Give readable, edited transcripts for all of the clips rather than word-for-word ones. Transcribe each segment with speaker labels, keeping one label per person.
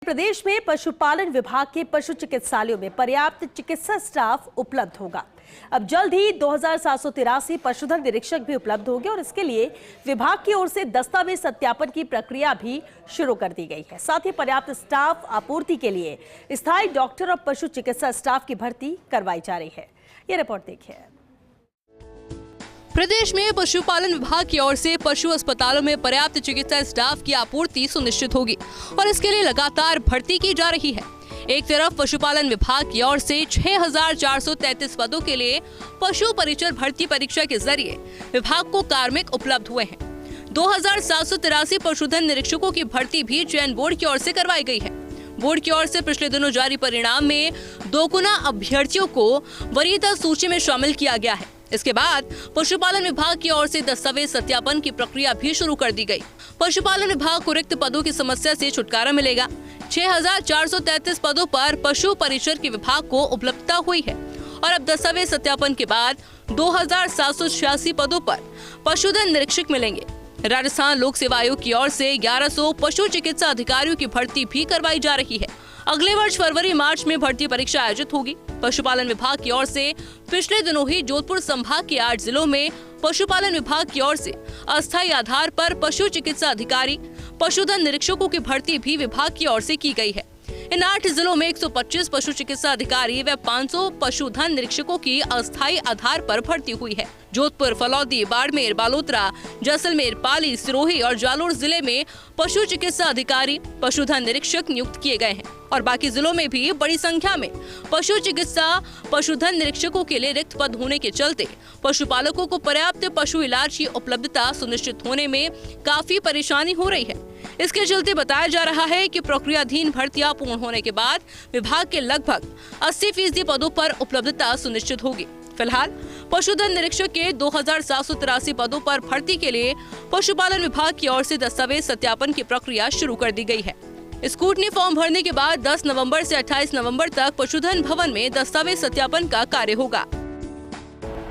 Speaker 1: प्रदेश में पशुपालन विभाग के पशु चिकित्सालयों में पर्याप्त चिकित्सा स्टाफ उपलब्ध होगा। अब जल्द ही 2783 पशुधन निरीक्षक भी उपलब्ध होंगे और इसके लिए विभाग की ओर से दस्तावेज सत्यापन की प्रक्रिया भी शुरू कर दी गई है। साथ ही पर्याप्त स्टाफ आपूर्ति के लिए स्थायी डॉक्टर और पशु चिकित्सा स्टाफ की भर्ती करवाई जा रही है। ये रिपोर्ट देखिए।
Speaker 2: प्रदेश में पशुपालन विभाग की ओर से पशु अस्पतालों में पर्याप्त चिकित्सा स्टाफ की आपूर्ति सुनिश्चित होगी और इसके लिए लगातार भर्ती की जा रही है। एक तरफ पशुपालन विभाग की ओर से 6433 पदों के लिए पशु परिचर भर्ती परीक्षा के जरिए विभाग को कार्मिक उपलब्ध हुए हैं। 2783 पशुधन निरीक्षकों की भर्ती भी चयन बोर्ड की ओर से करवाई गई है। बोर्ड की ओर से पिछले दिनों जारी परिणाम में 2 गुना अभ्यर्थियों को वरीयता सूची में शामिल किया गया है। इसके बाद पशुपालन विभाग की ओर से दस्तावेज सत्यापन की प्रक्रिया भी शुरू कर दी गई। पशुपालन विभाग को रिक्त पदों की समस्या से छुटकारा मिलेगा। 6433 पदों पर पशु परिचर के विभाग को उपलब्धता हुई है और अब दस्तावेज सत्यापन के बाद 2786 पदों पर पशुधन निरीक्षक मिलेंगे। राजस्थान लोक सेवा आयोग की ओर से 1100 पशु चिकित्सा अधिकारियों की भर्ती भी करवाई जा रही है। अगले वर्ष फरवरी मार्च में भर्ती परीक्षा आयोजित होगी। पशुपालन विभाग की ओर से पिछले दिनों ही जोधपुर संभाग के 8 जिलों में पशुपालन विभाग की ओर से अस्थायी आधार पर पशु चिकित्सा अधिकारी, पशुधन निरीक्षकों की भर्ती भी विभाग की ओर से की गई है। इन 8 जिलों में 125 पशु चिकित्सा अधिकारी व 500 पशुधन निरीक्षकों की अस्थायी आधार पर भर्ती हुई है। जोधपुर, फलौदी, बाड़मेर, बालोतरा, जैसलमेर, पाली, सिरोही और जालोर जिले में पशु चिकित्सा अधिकारी, पशुधन निरीक्षक नियुक्त किए गए हैं और बाकी जिलों में भी बड़ी संख्या में पशु चिकित्सा पशुधन निरीक्षकों के लिए रिक्त पद होने के चलते पशुपालकों को पर्याप्त पशु इलाज की उपलब्धता सुनिश्चित होने में काफी परेशानी हो रही है। इसके चलते बताया जा रहा है कि प्रक्रियाधीन भर्तियां पूर्ण होने के बाद विभाग के लगभग 80% पदों पर उपलब्धता सुनिश्चित होगी। फिलहाल पशुधन निरीक्षक के 2783 पदों पर भर्ती के लिए पशुपालन विभाग की ओर से दस्तावेज सत्यापन की प्रक्रिया शुरू कर दी गई है। स्कूटनी फॉर्म भरने के बाद 10 नवंबर से 28 नवंबर तक पशुधन भवन में दस्तावेज सत्यापन का कार्य होगा।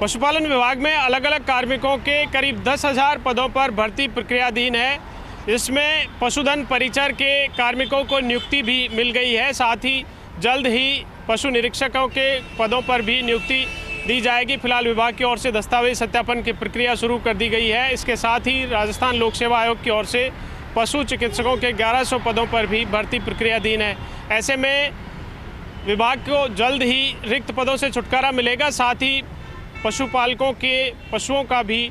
Speaker 3: पशुपालन विभाग में अलग अलग कार्मिकों के करीब 10,000 पदों पर भर्ती प्रक्रियाधीन है। इसमें पशुधन परिचर के कार्मिकों को नियुक्ति भी मिल गई है। साथ ही जल्द ही पशु निरीक्षकों के पदों पर भी नियुक्ति दी जाएगी। फिलहाल विभाग की ओर से दस्तावेज सत्यापन की प्रक्रिया शुरू कर दी गई है। इसके साथ ही राजस्थान लोक सेवा आयोग की ओर से पशु चिकित्सकों के 1100 पदों पर भी भर्ती प्रक्रियाधीन है। ऐसे में विभाग को जल्द ही रिक्त पदों से छुटकारा मिलेगा। साथ ही पशुपालकों के पशुओं का भी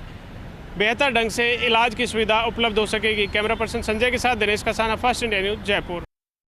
Speaker 3: बेहतर ढंग से इलाज की सुविधा उपलब्ध हो सकेगी। कैमरा पर्सन संजय के साथ Dinesh Kasana, first India news, Jaipur.